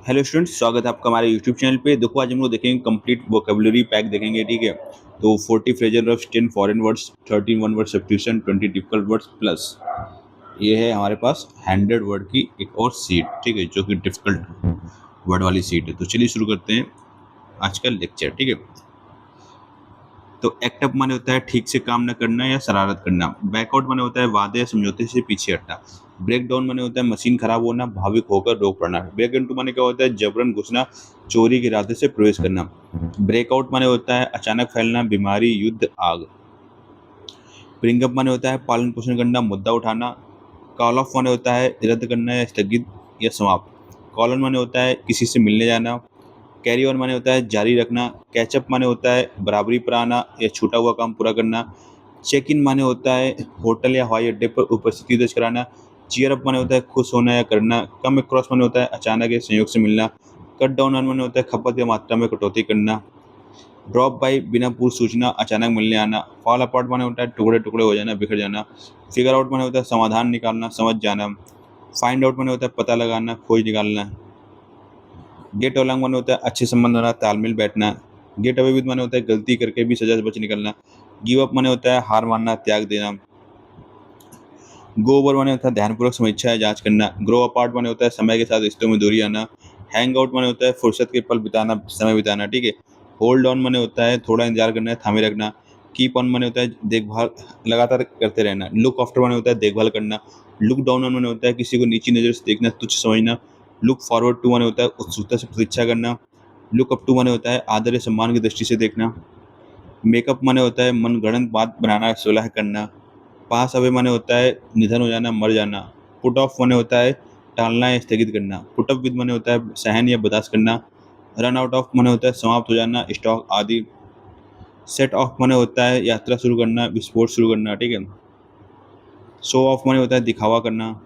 Hello students, स्वागत है आपका हमारे यूट्यूब चैनल पे। देखो, आज हम लोग देखेंगे कंप्लीट वोकेबुलरी पैक देखेंगे, ठीक है। तो 40 phrasal verbs, 10 foreign words, 13 one word substitution, 20 difficult words plus ये है हमारे पास 100 वर्ड की एक और सीट, ठीक है, जो कि डिफिकल्ट वर्ड वाली सीट है। तो चलिए शुरू करते हैं आज का लेक्चर, ठीक है। तो एक्ट अप माने होता है ठीक से काम न करना या शरारत करना। बैकआउट माने होता है वादे या समझौते से पीछे हटना। ब्रेक डाउन माने होता है मशीन खराब होना, भावुक होकर रोक पड़ना। ब्रेक इनटू माने क्या होता है जबरन घुसना, चोरी के इरादे से प्रवेश करना। ब्रेकआउट माने होता है अचानक फैलना, बीमारी, युद्ध, आग। ब्रिंग अप माने होता है पालन पोषण करना, मुद्दा उठाना। कॉल ऑफ माने होता है रद्द करना या स्थगित या समाप्त। कॉल ऑन माने होता है किसी से मिलने जाना। कैरी ऑन माने होता है जारी रखना। कैचअप माने होता है बराबरी पर आना या छूटा हुआ काम पूरा करना। चेक इन माने होता है होटल या हवाई अड्डे पर उपस्थिति दर्ज कराना। चीयर अप माने होता है खुश होना या करना। कम अक्रॉस माने होता है अचानक या संयोग से मिलना। कट डाउन ऑन माने होता है खपत या मात्रा में कटौती करना। ड्रॉप बाई बिना पूर्व सूचना अचानक मिलने आना। फॉल अपार्ट माने होता है टुकड़े टुकड़े हो जाना, बिखर जाना। फिगर आउट माने होता है समाधान निकालना, समझ जाना। फाइंड आउट माने होता है पता लगाना, खोज निकालना। गेट अलॉन्ग माने होता है अच्छे संबंध बनाना, तालमेल बैठना। गेट अवे विद माने होता है गलती करके भी सजा से बच निकलना। गिव अप माने होता है हार मानना, त्याग देना। गो ओवर माने होता है ध्यानपूर्वक समीक्षा या जांच करना। ग्रो अपार्ट माने होता है समय के साथ रिश्तों में दूरी आना। हैंग आउट माने होता है फुर्सत के पल बिताना, समय बिताना, ठीक है। होल्ड ऑन माने होता है थोड़ा इंतजार करना है, थामे रखना। कीप ऑन माने होता है देखभाल लगातार करते रहना। लुक आफ्टर माने होता है देखभाल करना। लुक डाउन ऑन माने होता है किसी को नीची नज़र से देखना, तुच्छ समझना। लुक फॉरवर्ड टू माने होता है उत्सुकता से प्रतीक्षा करना। लुक अप टू माने होता है आदर या सम्मान की दृष्टि से देखना। मेकअप माने होता है मनगढ़ंत बात बनाना, सुलह करना। पास अवे माने होता है निधन हो जाना, मर जाना। पुट ऑफ माने होता है टालना या स्थगित करना। पुट अप विद माने होता है सहन या बर्दाश्त करना। रन आउट ऑफ माने होता है समाप्त हो जाना, स्टॉक आदि। सेट ऑफ माने होता है यात्रा शुरू करना, विस्फोट शुरू करना, ठीक है। शो ऑफ माने होता है दिखावा करना।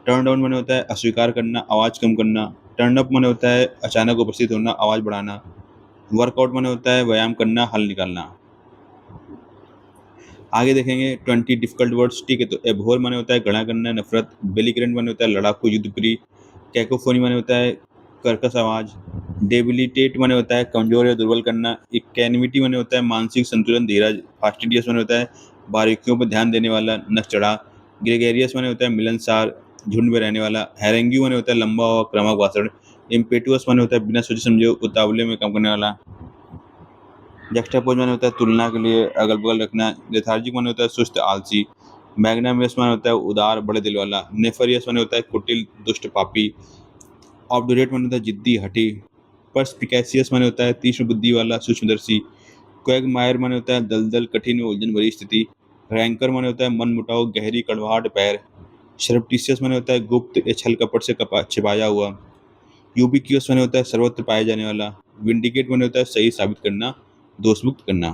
टर्न डाउन माने होता है अस्वीकार करना, आवाज़ कम करना। टर्न अप माने होता है अचानक उपस्थित होना, आवाज़ बढ़ाना। वर्कआउट माने होता है व्यायाम करना, हल निकालना। आगे देखेंगे 20 डिफिकल्ट वर्ड्स, ठीक है। तो एबहोर माने होता है घृणा करना, नफरत। बेलिग्रेंट माने होता है लड़ाकू, युद्ध प्रिय। कैकोफोनी माने होता है कर्कश आवाज। डेबिलिटेट माने होता है कमजोर या दुर्बल करना। इक्वैनिमिटी माने होता है मानसिक संतुलन, धीरज। फास्टिडियस माने होता है बारीकियों पर ध्यान देने वाला, नक चढ़ा। ग्रेगेरियस माने होता है मिलनसार, झुंड में रहने वाला। हैरेंग्यू माने होता है लंबा और आक्रामक भाषण। इम्पेटुअस माने होता है बिना सोचे समझे उतावले में काम करने वाला। जक्स्टापोज माने होता है तुलना के लिए अगल बगल रखना। लेथार्जिक माने होता है सुस्त, आलसी। मैग्नानिमस माने होता है उदार, बड़े दिल वाला। नेफरियस माने होता है कुटिल, दुष्ट, पापी। ऑब्डुरेट माने होता है जिद्दी, हठी। परस्पिकेसियस माने होता है तीक्ष्ण बुद्धि वाला, सूक्ष्मदर्शी। क्वैगमायर माने होता है दलदल, कठिन, उलझन भरी स्थिति। रैंकर माने होता है मन मुटाव, गहरी कड़वाहट, पैर। शरप्टिशियस माने होता है गुप्त या छल कपट से छिपाया हुआ। यूबिक्यूअस माने होता है सर्वत्र पाया जाने वाला। विंडिकेट माने होता है सही साबित करना, दोष मुक्त करना।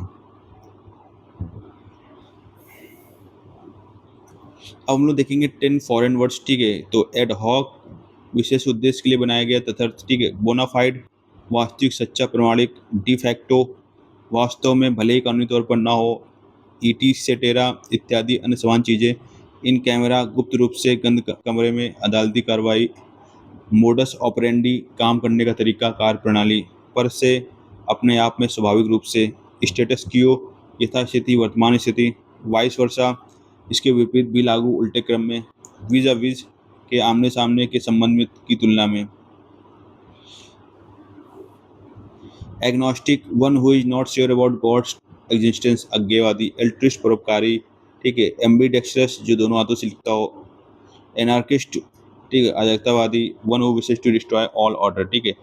अब हम लोग देखेंगे 10 फॉरेन वर्ड्स, ठीक है। तो एड हॉक विशेष उद्देश्य के लिए बनाया गया तथर्थ, ठीक है। बोनाफाइड वास्तविक, सच्चा, प्रमाणिक। डिफैक्टो वास्तव में, भले ही कानूनी तौर पर ना हो। ईटी सेटेरा इत्यादि अन्य समान चीज़ें। इन कैमरा गुप्त रूप से गंद कमरे में, अदालती कार्रवाई। मोडस ऑपरेंडी काम करने का तरीका, कार्य प्रणाली। पर से अपने आप में, स्वाभाविक रूप से। स्टेटस क्यू यथास्थिति, वर्तमान स्थिति। वाइस वर्षा इसके विपरीत भी लागू, उल्टे क्रम में। विज अ विज के आमने सामने के संबंध में की तुलना में। Agnostic one who is not sure about God's existence, अज्ञेयवादी। एल्ट्रिस्ट परोपकारी, ठीक है। एम्बीडेक्स्ट्रस जो दोनों हाथों से लिखता हो। एनार्किस्ट, ठीक है, अराजकतावादी। One who wishes to destroy all order, ठीक है।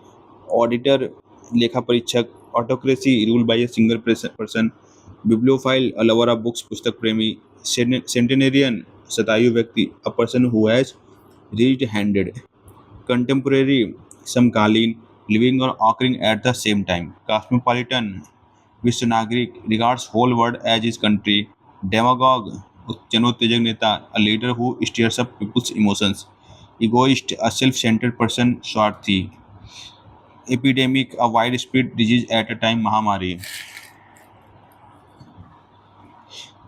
ऑडिटर लेखा परीक्षक। Autocracy rule by a single person. Bibliophile a lover of books, पुस्तक प्रेमी। सेंटेनेरियन शतायु व्यक्ति, a person who has reached hundred. Contemporary समकालीन, लिविंग और occurring at the same time. Cosmopolitan विश्व नागरिक, regards whole world as his country. Demagogue जनोत्तेजक नेता, a leader who stirs up people's emotions. Egoist a self centred person, स्वार्थी। Epidemic a wide spread disease at a time, महामारी।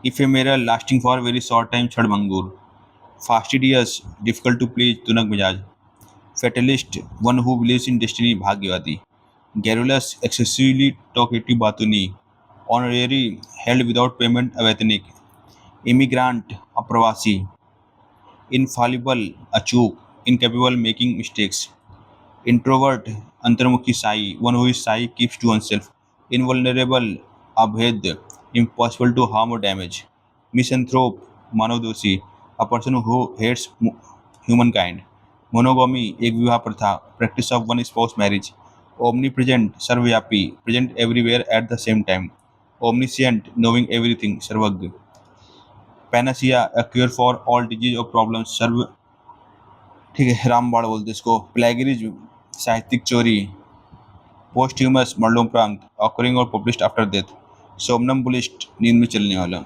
Ephemeral lasting for very short time, क्षणभंगुर। Fastidious difficult to please, तुनक मिजाज। fatalist, one who believes in destiny, भाग्यवादी. Garrulous, excessively talkative, बातूनी. Honorary, held without payment, अवैतनिक. Immigrant, अप्रवासी. Infallible, अचूक. Incapable, making mistakes. Introvert, अंतर्मुखी Sai, one who is shy keeps to oneself. Invulnerable, अभेद्य, impossible to harm or damage. Misanthrope, मानवदोषी, a person who hates humankind. Monogamy, एक विवाह प्रथा, practice of one spouse marriage. Omnipresent, सर्वव्यापी, present everywhere at the same time. Omniscient, knowing everything, सर्वज्ञ. Panacea, a cure for all disease or problems, सर्व, ठीक है, रामबाण बोलते इसको. प्लेगरिज्म, साहित्यिक चोरी. पोस्ट्यूमस, मरणोपरांत, ऑकरिंग और पब्लिश्ड आफ्टर डेथ. सोमनम्बुलिस्ट, नींद में चलने वाला.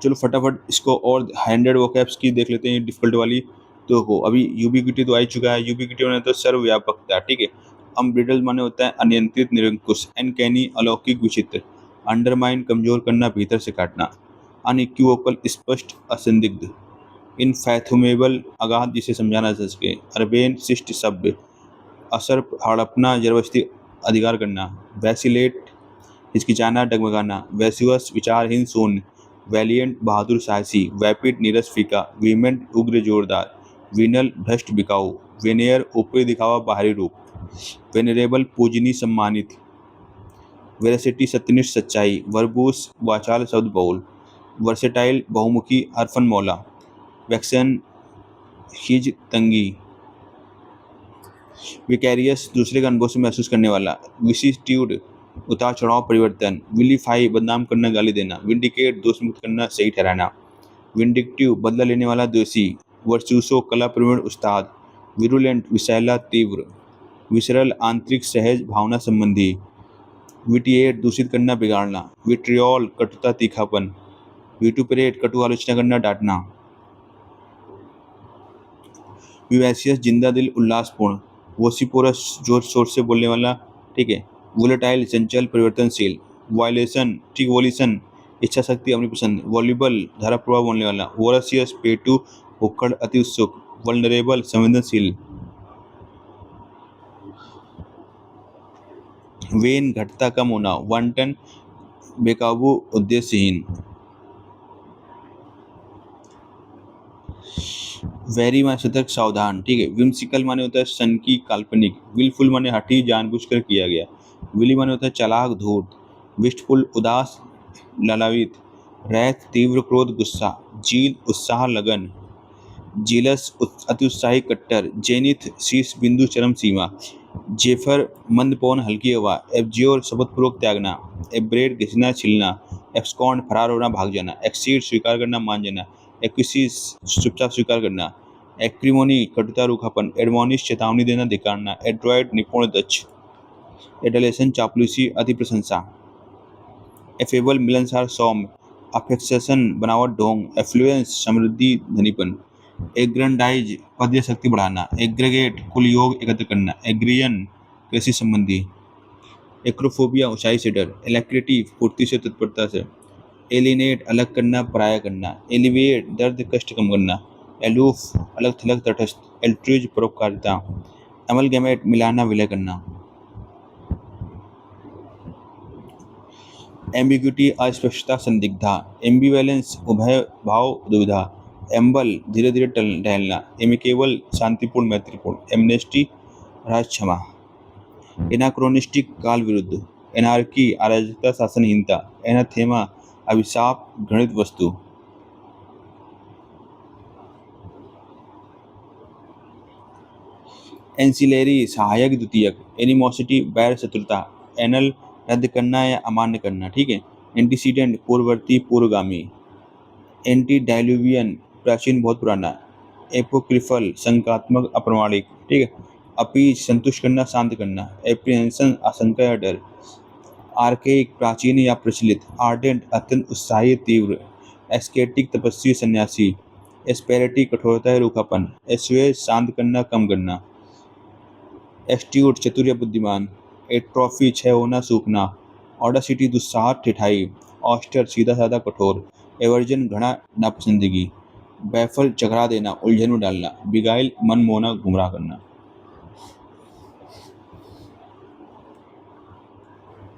चलो फटाफट इसको और 100 वोकैब्स की देख लेते हैं डिफिकल्ट वाली. तो हो अभी यूबिक्विटी तो आ ही चुका है. यूबिक्विटी माने तो सर्वव्यापकता, ठीक है. अम्ब्रिडल माने होता है अनियंत्रित, निरंकुश. अनकैनी, अलौकिक, विचित्र. अंडरमाइन, कमजोर करना, भीतर से काटना. अनइक्विवोकल, स्पष्ट, असंदिग्ध. इनफैथोमेबल, अगाध, जिसे समझाना जा सके. अरबेन, शिष्ट, सभ्य. असर, हड़पना, जबरदस्ती अधिकार करना. वैसिलेट, हिचकिचाना, डगमगाना. वैस्युअस, विचारहीन, शून्य. वैलियंट, बहादुर, साहसी. वैपिड, नीरस, फीका. वीमेंट, उग्र, जोरदार. वीनल, भ्रष्ट, बिकाऊ. वेनियर, ऊपरी दिखावा, बाहरी रूप. वेनरेबल, पूजनीय, सम्मानित. वेरासिटी, सत्यनिष्ठ, सच्चाई. वर्बूस, वाचाल, शब्द बहुल. वर्सेटाइल, बहुमुखी, हरफन मौला. वैक्सन, खीज, तंगी. विकैरियस, दूसरे का अनुभव से महसूस करने वाला. विसिट्यूड, उतार चढ़ाव, परिवर्तन. विलीफाई, बदनाम करना, गाली देना. विंडिकेट, दोष मुक्त करना, सही ठहराना. विंडिक्टिव, बदला लेने वाला, दोषी. वर्चुसो, कला प्रवीण, उस्ताद. विरुलेंट, विषैला, तीव्र. विसरल, आंतरिक, सहज, भावना संबंधी. विटिएट, दूषित करना, बिगाड़ना. विट्रियोल, कटुता, तीखापन. विटुपरेट, कटु आलोचना करना, डांटना. विवैसियस, जिंदा दिल, उल्लासपूर्ण. वोसिपोरस, जोर शोर से बोलने वाला, ठीक है. वोलेटाइल, चंचल, परिवर्तनशील. वायलेशन, ठीक, वोलिशन, इच्छा शक्ति, अपनी पसंद. वॉल्युबल, धारा प्रभाव बोलने वाला. वोरसियस, पेटू, भुक्कड़, अति उत्सुक. वल्नरेबल, संवेदनशील. वेन, घटता, कम होना. वांटन, बेकाबू, उद्देश्यहीन. वेरी माने सतर्क, सावधान, ठीक है. विम्सिकल माने होता है सनकी, काल्पनिक. विलफुल माने हठी, जानबूझकर किया गया. विली माने होता है चालाक, धूर्त. विस्टफुल, उदास, ललावित. रैथ, तीव्र क्रोध, गुस्सा. जील, उत्साह, लगन. जीलस, अति उत्साही, कट्टर. जेनिथ, शीर्ष बिंदु, चरम सीमा. जेफर, मंद पवन, हल्की हवा. एब्ज्योर, शपथपूर्वक त्यागना. एब्रेड, घिसना, छिलना. एब्सकॉन्ड, फरार होना, भाग जाना. एक्सीड, स्वीकार करना, मान जाना. एक्विसिस, चुपचाप स्वीकार करना. एक्रिमोनी, कटुता, रूखापन. एडमोनिश, चेतावनी देना, धिक्कारना. एड्रॉयड, निपुण, दक्ष. एडलेशन, चापलूसी, अति प्रशंसा. एफेबल, मिलनसार, सौम्य. अफेक्सेशन, बनावट, ढोंग. एफ्लुएंस, समृद्धि, धनीपन. एग्रेंडाइज, पद या शक्ति बढ़ाना. एग्रीगेट, कुल योग एकत्र करना. एग्रियन, कृषि संबंधी. एक्रोफोबिया, ऊंचाई से डर. एलैक्रिटी, फुर्ती से, तत्परता से. एलिनेट, अलग करना, पराया करना. एलिविएट, दर्द, कष्ट कम करना. एलूफ, अलग थलग, तटस्थ. एल्ट्रूज, परोपकारिता. एमलगेमेट, मिलाना, विलय करना. एम्बिग्यूटी, अस्पष्टता, संदिग्धता. एम्बिवेलेंस, उभय भाव, दुविधा. एम्बल, धीरे धीरे टहलना. एमिकेबल, शांतिपूर्ण, मैत्रीपूर्ण. एमनेस्टी, राज क्षमा. एनाक्रोनिस्टिक, काल विरुद्ध. एनार्की, अराजकता, शासनहीनता. एनाथेमा, अभिशाप, घृणित वस्तु. एंसिलेरी, सहायक, द्वितीयक. एनिमोसिटी, बैर, शत्रुता. एनल, रद्द करना या अमान्य करना, ठीक है. एंटीसीडेंट, पूर्ववर्ती, पूर्वगामी. एंटी डायलुवियन, प्राचीन, बहुत पुराना. एपोक्रिफल, शंकात्मक, अप्रमाणिक, ठीक है. अपीज, संतुष्ट करना, शांत करना. एप्रीहेंशन, आशंका या डर. आर्केइक, प्राचीन या प्रचलित. आर्डेंट, अत्यंत उत्साही, तीव्र. एस्केटिक, तपस्वी, सन्यासी. एस्पेरिटी, कठोरता या रूखापन. एस्वेज, शांत करना, कम करना. एस्ट्यूट, चतुर या बुद्धिमान. एट्रोफी, क्षय होना, सूखना. ऑडासिटी, दुस्साहस, ठिठाई. ऑस्टर, सीधा साधा, कठोर. एवर्जन, घृणा, नापसंदगी. बैफल चकरा देना, उलझन में डालना, बिगाइल मन मोहना गुमराह करना।